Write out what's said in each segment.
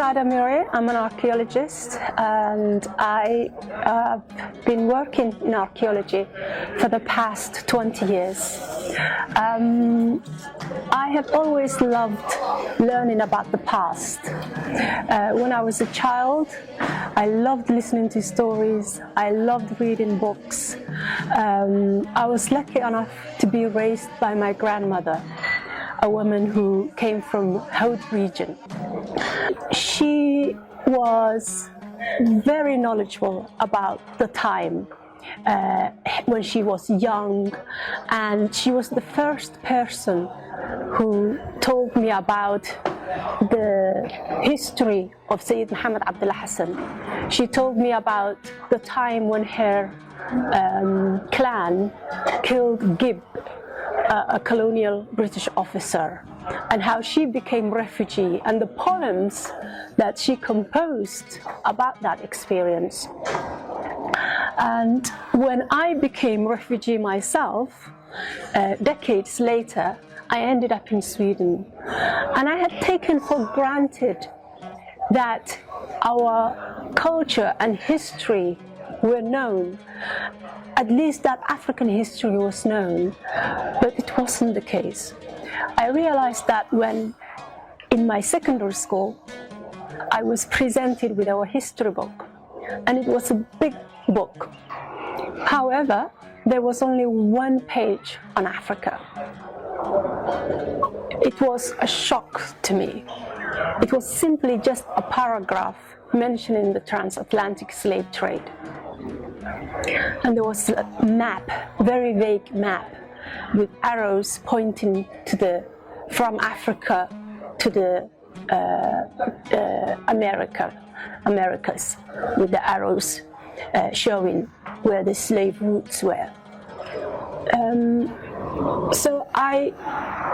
Sacda Mirre. I'm an archaeologist, and I have been working in archaeology for the past 20 years. I have always loved learning about the past. When I was a child, I loved listening to stories. I loved reading books. I was lucky enough to be raised by my grandmother, a woman who came from Haut region. She was very knowledgeable about the time when she was young, and she was the first person who told me about the history of Sayyid Muhammad Abdullah Hassan. She told me about the time when her clan killed Gibb, a colonial British officer, and how she became refugee, and the poems that she composed about that experience. And when I became refugee myself, decades later, I ended up in Sweden, and I had taken for granted that our culture and history were known. At least that African history was known, but it wasn't the case. I realized that when, in my secondary school, I was presented with our history book, and it was a big book. However, there was only one page on Africa. It was a shock to me. It was simply just a paragraph mentioning the transatlantic slave trade. And there was a map, a very vague map, with arrows pointing to from Africa to the Americas, with the arrows showing where the slave routes were. So I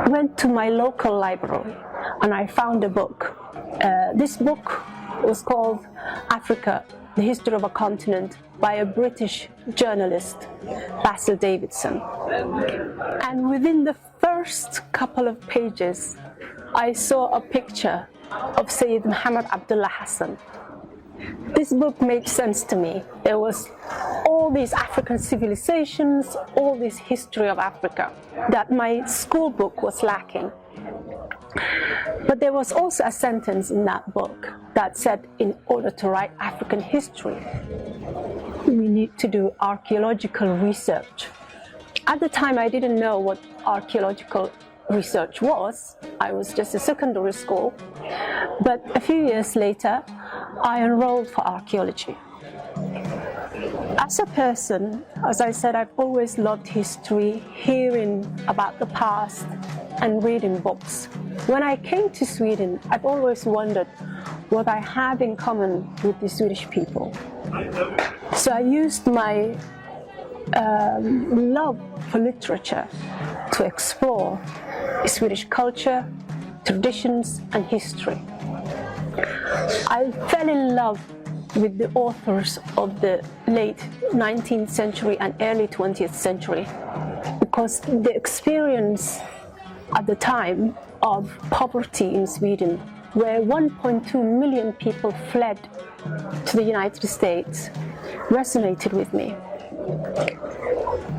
went to my local library and I found a book. This book was called Africa, the History of a Continent, by a British journalist, Basil Davidson. And within the first couple of pages, I saw a picture of Sayyid Muhammad Abdullah Hassan. This book made sense to me. There was all these African civilizations, all this history of Africa that my school book was lacking. But there was also a sentence in that book that said, in order to write African history, we need to do archaeological research. At the time, I didn't know what archaeological research was. I was just a secondary school. But a few years later, I enrolled for archaeology. As a person, as I said, I've always loved history, hearing about the past, and reading books. When I came to Sweden, I've always wondered what I have in common with the Swedish people. So I used my love for literature to explore Swedish culture, traditions, and history. I fell in love with the authors of the late 19th century and early 20th century because the experience at the time of poverty in Sweden, where 1.2 million people fled to the United States, resonated with me.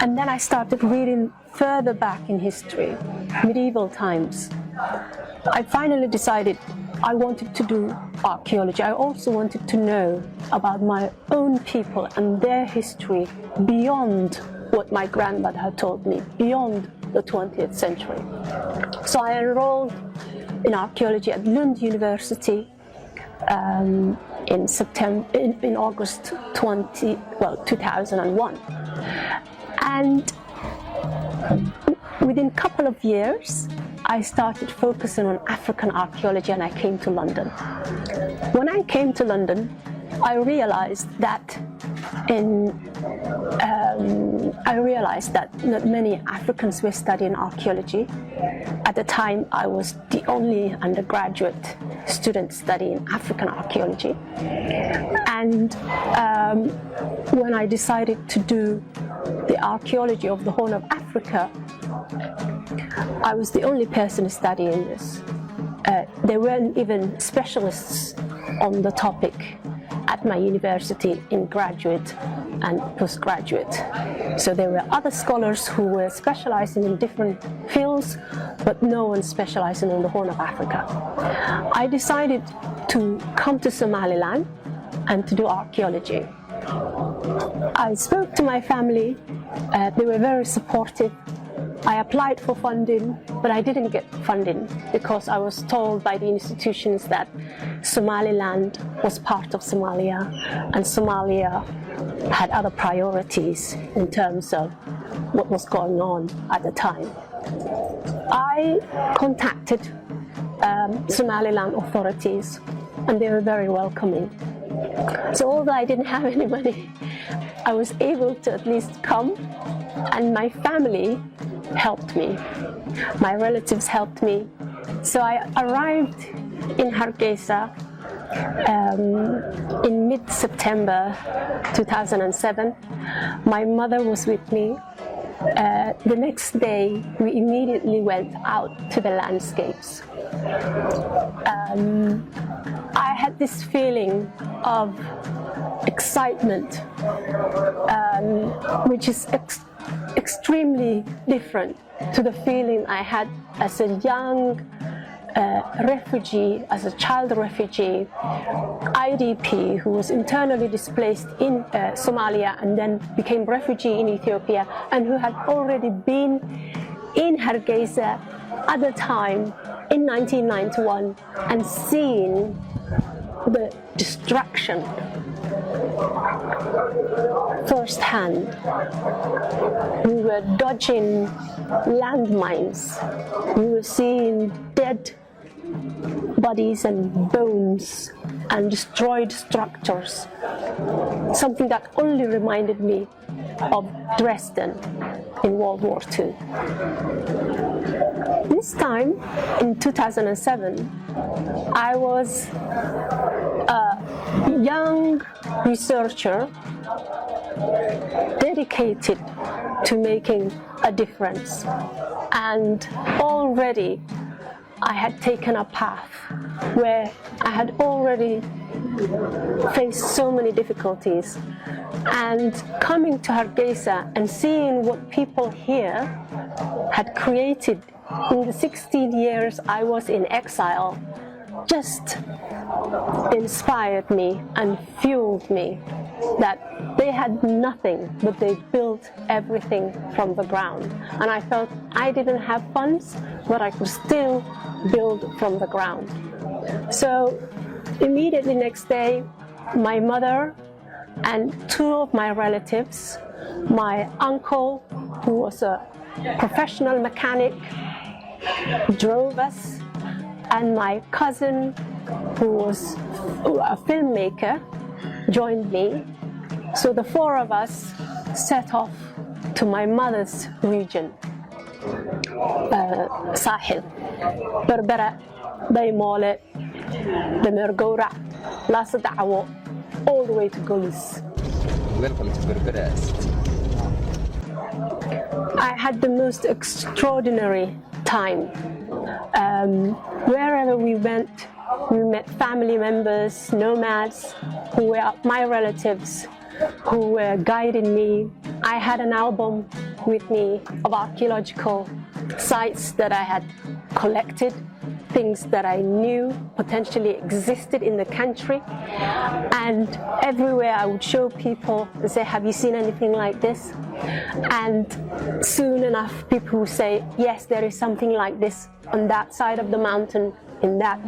And then I started reading further back in history, medieval times. I finally decided I wanted to do archaeology. I also wanted to know about my own people and their history beyond what my grandmother had told me, beyond the 20th century. So I enrolled in archaeology at Lund University in August 2001. And within a couple of years, I started focusing on African archaeology, and I came to London. When I came to London, I realized that not many Africans were studying archaeology. At the time, I was the only undergraduate student studying African archaeology. And when I decided to do the archaeology of the Horn of Africa, I was the only person studying this. There weren't even specialists on the topic at my university in graduate and postgraduate. So there were other scholars who were specializing in different fields, but no one specializing in the Horn of Africa. I decided to come to Somaliland and to do archaeology. I spoke to my family. They were very supportive. I applied for funding, but I didn't get funding because I was told by the institutions that Somaliland was part of Somalia, and Somalia had other priorities in terms of what was going on at the time. I contacted Somaliland authorities, and they were very welcoming. So although I didn't have any money, I was able to at least come, and my family helped me. My relatives helped me. So I arrived in Hargeisa in mid-September 2007. My mother was with me. The next day, we immediately went out to the landscapes. I had this feeling of excitement, which is extremely different to the feeling I had as a young refugee, as a child refugee, IDP who was internally displaced in Somalia and then became refugee in Ethiopia, and who had already been in Hargeisa at the time in 1991 and seen the destruction firsthand. We were dodging landmines. We were seeing dead bodies and bones and destroyed structures. Something that only reminded me of Dresden in World War II. This time, in 2007, I was a young researcher dedicated to making a difference. And already I had taken a path where I had already faced so many difficulties. And coming to Hargeisa and seeing what people here had created in the 16 years I was in exile just inspired me and fueled me that they had nothing, but they built everything from the ground. And I felt I didn't have funds, but I could still build from the ground. So immediately next day, my mother and two of my relatives, my uncle, who was a professional mechanic, drove us, and my cousin, who was a filmmaker, joined me. So the four of us set off to my mother's region, Sahel, Berbera, Daymole, Demergora, Lasa Da'awo, all the way to Golis. Welcome to Berbera. I had the most extraordinary time. Wherever we went, we met family members, nomads, who were my relatives, who were guiding me. I had an album with me of archaeological sites that I had collected, things that I knew potentially existed in the country. And everywhere I would show people and say, have you seen anything like this? And soon enough, people would say, yes, there is something like this on that side of the mountain in that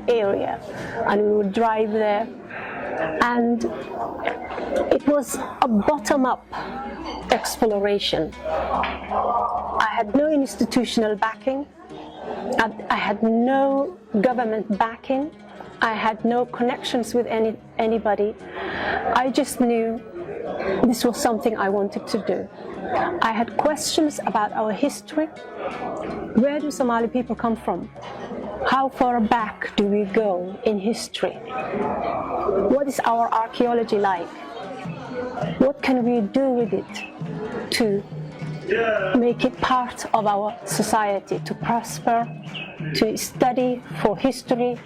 area. And we would drive there. And it was a bottom-up exploration. I had no institutional backing. I had no government backing. I had no connections with anybody. I just knew this was something I wanted to do. I had questions about our history. Where do Somali people come from? How far back do we go in history? What is our archaeology like? What can we do with it to make it part of our society, to prosper, to study for history,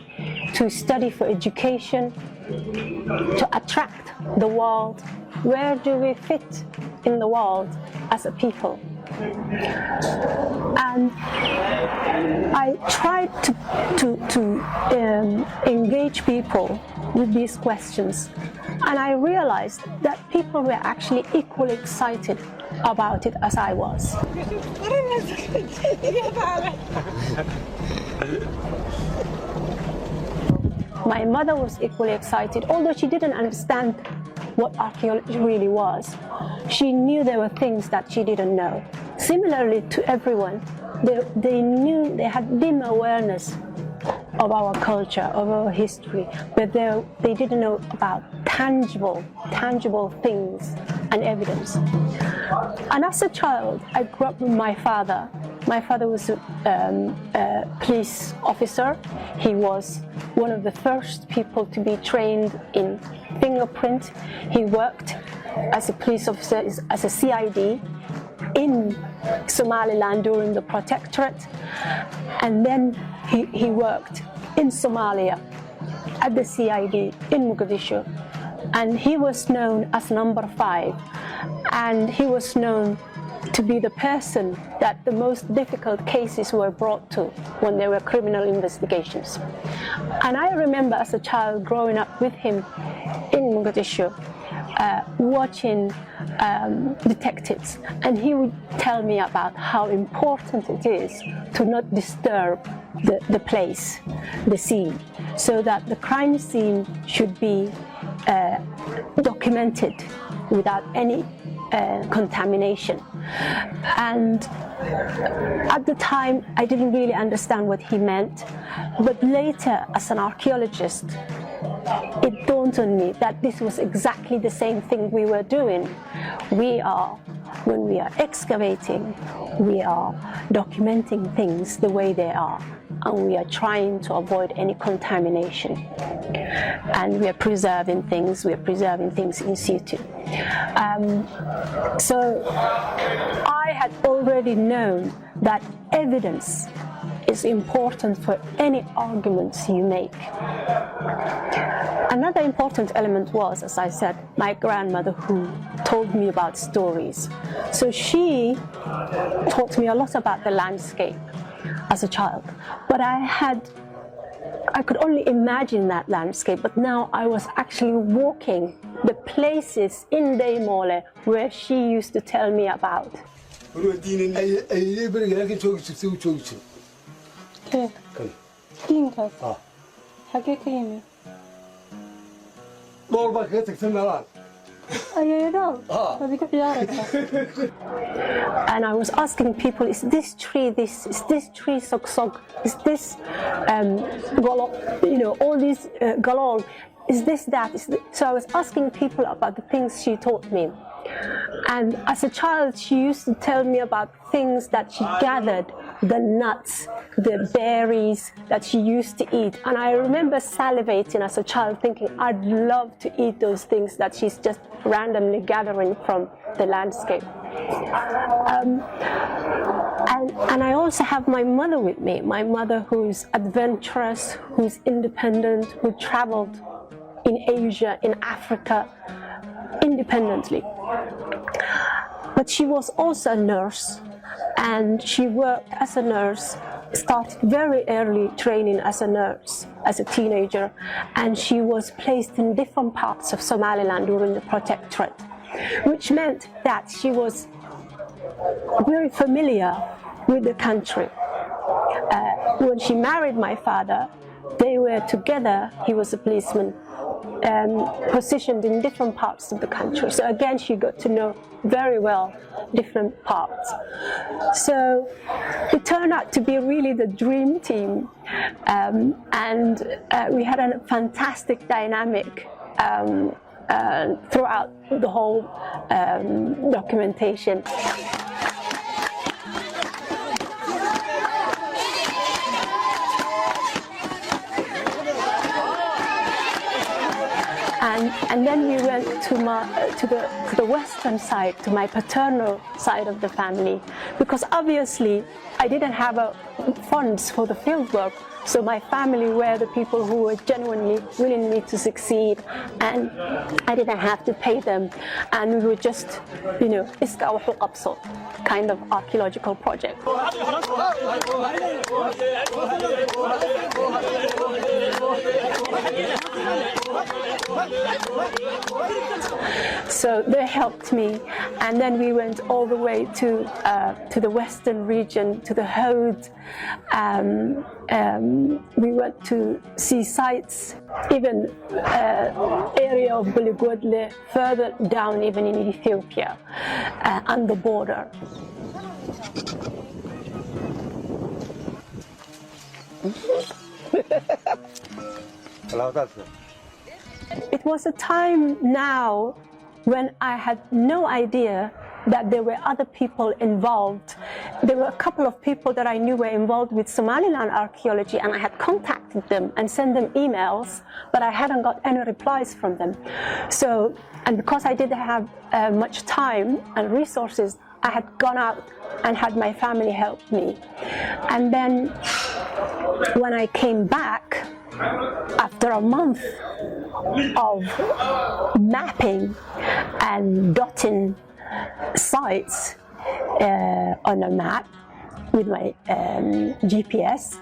to study for education, to attract the world. Where do we fit in the world as a people? And I tried to engage people with these questions, and I realized that people were actually equally excited about it as I was. My mother was equally excited, although she didn't understand what archaeology really was. She knew there were things that she didn't know. Similarly to everyone, they knew, they had dim awareness of our culture, of our history, but they didn't know about tangible things and evidence. And as a child, I grew up with my father. My father was a police officer. He was one of the first people to be trained in fingerprint. He worked as a police officer, as a CID in Somaliland during the protectorate, and then he worked in Somalia at the CID in Mogadishu, and he was known as number 5, and he was known to be the person that the most difficult cases were brought to when there were criminal investigations. And I remember as a child growing up with him in Mogadishu, watching detectives, and he would tell me about how important it is to not disturb the place, the scene, so that the crime scene should be documented without any contamination. And at the time I didn't really understand what he meant, but later as an archaeologist it dawned on me that this was exactly the same thing we were doing. When we are excavating, we are documenting things the way they are, and we are trying to avoid any contamination. And we are preserving things in situ. So I had already known that evidence is important for any arguments you make. Another important element was, as I said, my grandmother, who told me about stories. So she taught me a lot about the landscape as a child, but I could only imagine that landscape, but now I was actually walking the places in Daymole where she used to tell me about. And I was asking people, is this tree this? Is this tree sok? Is this all these galol? Is this that? So I was asking people about the things she taught me. And as a child, she used to tell me about things that she gathered, the nuts, the berries that she used to eat. And I remember salivating as a child, thinking I'd love to eat those things that she's just randomly gathering from the landscape. And I also have my mother with me, my mother who's adventurous, who's independent, who traveled in Asia, in Africa, independently. But she was also a nurse, and she worked as a nurse, started very early training as a nurse, as a teenager, and she was placed in different parts of Somaliland during the protectorate, which meant that she was very familiar with the country. When she married my father, they were together. He was a policeman, positioned in different parts of the country. So again, she got to know very well different parts. So it turned out to be really the dream team, and we had a fantastic dynamic throughout the whole documentation. And then we went to the western side, to my paternal side of the family, because obviously I didn't have funds for the field work. So my family were the people who were genuinely willing me to succeed, and I didn't have to pay them. And we were just, iska wax u qabso kind of archaeological project. So they helped me, and then we went all the way to the western region, to the Hode. We went to see sites, even area of Buligwadle, further down even in Ethiopia, on the border. It was a time now when I had no idea that there were other people involved. There were a couple of people that I knew were involved with Somaliland archaeology, and I had contacted them and sent them emails, but I hadn't got any replies from them. So, and because I didn't have much time and resources, I had gone out and had my family help me. And then when I came back, after a month of mapping and dotting sites on a map with my GPS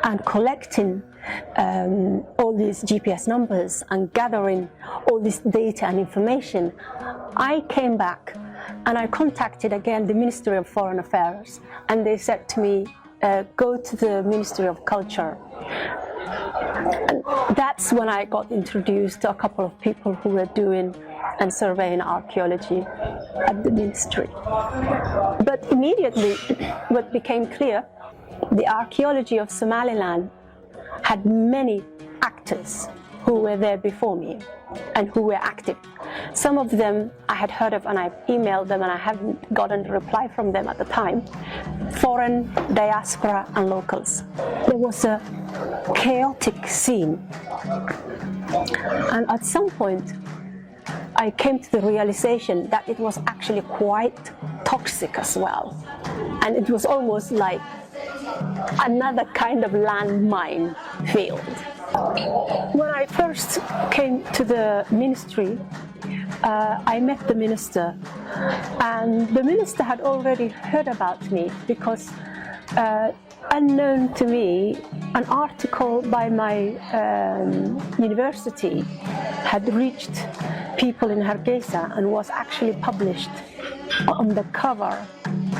and collecting all these GPS numbers and gathering all this data and information, I came back and I contacted again the Ministry of Foreign Affairs, and they said to me, go to the Ministry of Culture. And that's when I got introduced to a couple of people who were doing and surveying archaeology at the ministry. But immediately what became clear, the archaeology of Somaliland had many actors who were there before me and who were active. Some of them I had heard of and I emailed them and I haven't gotten a reply from them at the time. Foreign, diaspora and locals. There was a chaotic scene. And at some point I came to the realization that it was actually quite toxic as well. And it was almost like another kind of landmine field. When I first came to the ministry, I met the minister, and the minister had already heard about me because unknown to me, an article by my university had reached people in Hargeisa and was actually published on the cover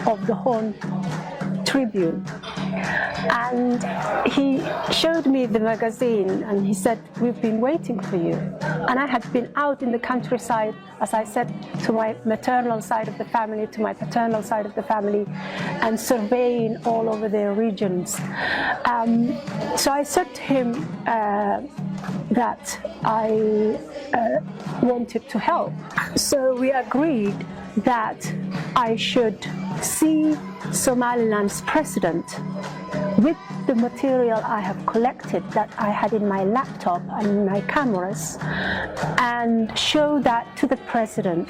of the Horn Tribune. And he showed me the magazine and he said, we've been waiting for you. And I had been out in the countryside, as I said, to my maternal side of the family, to my paternal side of the family, and surveying all over their regions. So I said to him that I wanted to help. So we agreed that I should see Somaliland's president with the material I have collected that I had in my laptop and my cameras, and show that to the president,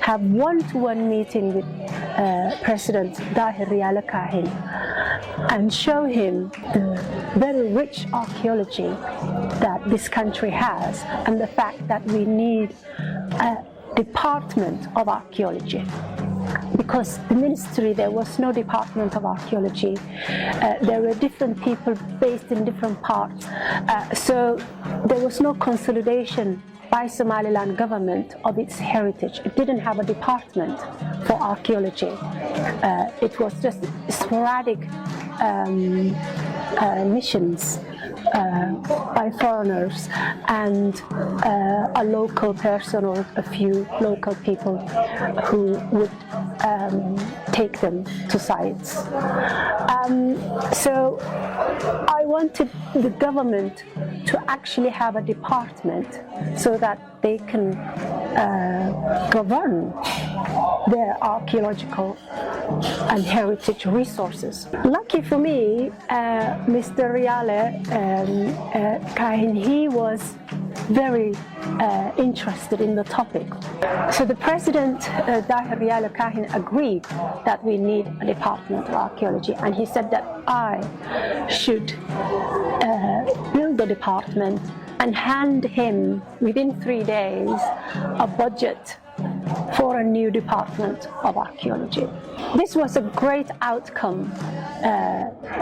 have one-to-one meeting with President Dahabiga, and show him the very rich archaeology that this country has and the fact that we need a department of archaeology. Because the ministry, there was no department of archaeology. There were different people based in different parts. So there was no consolidation by Somaliland government of its heritage. It didn't have a department for archaeology. It was just sporadic missions by foreigners and a local person or a few local people who would take them to sites. So I wanted the government to actually have a department so that they can govern their archaeological and heritage resources. Lucky for me, Mr. Riale Kahin, he was very interested in the topic. So the president, agreed that we need a department of archaeology, and he said that I should build the department and hand him within 3 days a budget for a new department of archaeology. This was a great outcome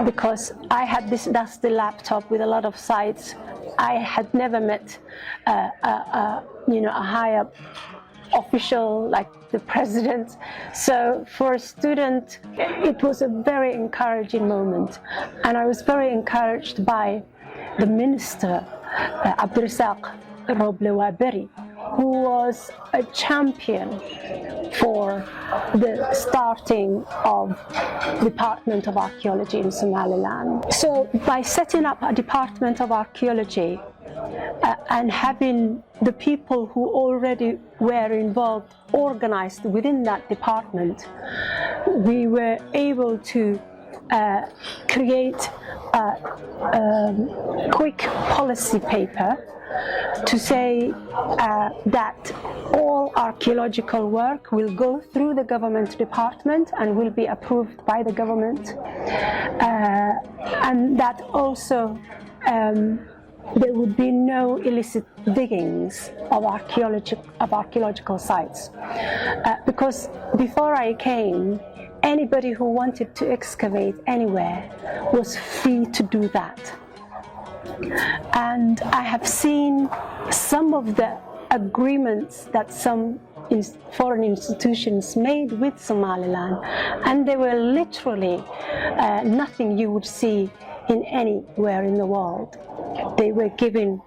because I had this dusty laptop with a lot of sites. I had never met a higher official like the president. So for a student, it was a very encouraging moment, and I was very encouraged by the minister, Dr.Sacda Mirre Oo, who was a champion for the starting of Department of Archaeology in Somaliland. So by setting up a Department of Archaeology and having the people who already were involved organized within that department, we were able to create a quick policy paper to say that all archaeological work will go through the government department and will be approved by the government, and that also there would be no illicit diggings of archaeological sites. Because before I came, anybody who wanted to excavate anywhere was free to do that. And I have seen some of the agreements that some foreign institutions made with Somaliland, and they were literally nothing you would see in anywhere in the world. They were giving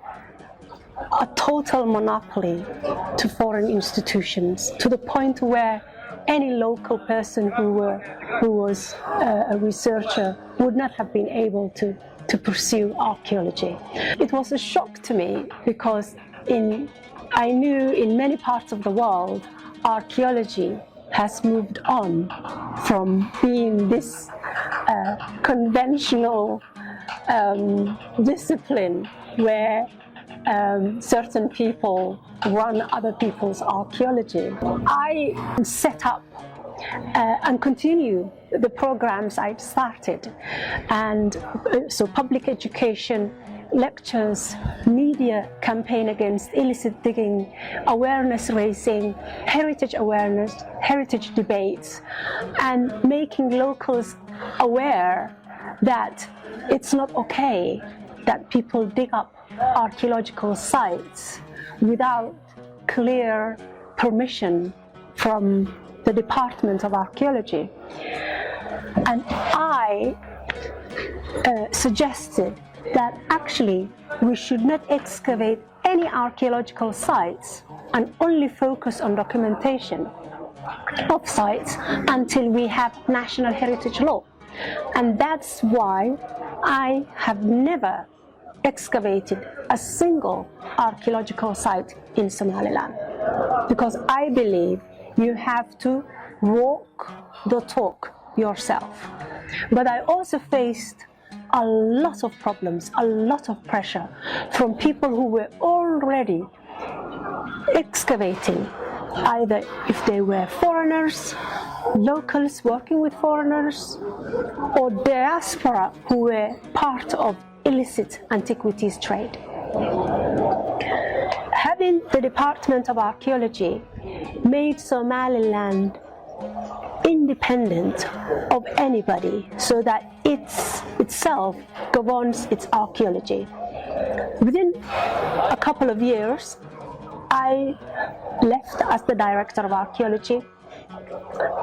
a total monopoly to foreign institutions, to the point where any local person who was a researcher would not have been able to pursue archaeology. It was a shock to me because I knew in many parts of the world archaeology has moved on from being this conventional discipline where certain people run other people's archaeology. I set up and continue the programs I've started, and so public education, lectures, media campaign against illicit digging, awareness raising, heritage awareness, heritage debates, and making locals aware that it's not okay that people dig up archaeological sites without clear permission from the Department of Archaeology. And I suggested that actually we should not excavate any archaeological sites and only focus on documentation of sites until we have national heritage law. And that's why I have never excavated a single archaeological site in Somaliland, because I believe you have to walk the talk yourself. But I also faced a lot of problems, a lot of pressure from people who were already excavating, either if they were foreigners, locals working with foreigners, or diaspora who were part of illicit antiquities trade. Having the Department of Archaeology made Somaliland independent of anybody so that itself governs its archaeology. Within a couple of years, I left as the Director of Archaeology,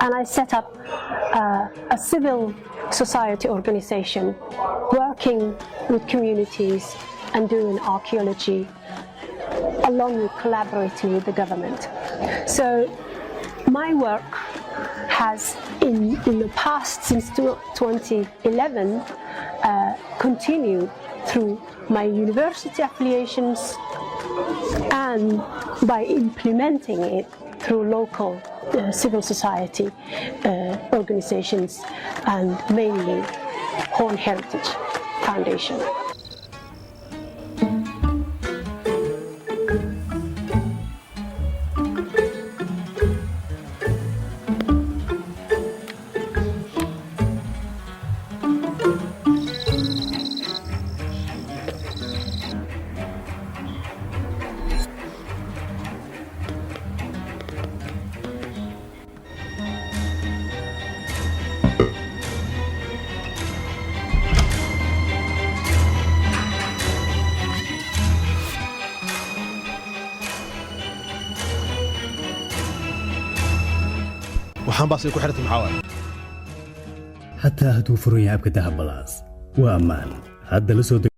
and I set up a civil society organization working with communities and doing archaeology along with collaborating with the government. So my work has in the past, since 2011, continued through my university affiliations and by implementing it through local civil society organizations, and mainly Horn Heritage Foundation. waxaan baasay ku xirtay maxaa حتى هدو فرن يابك دهب بلاس وأمان هذا لسو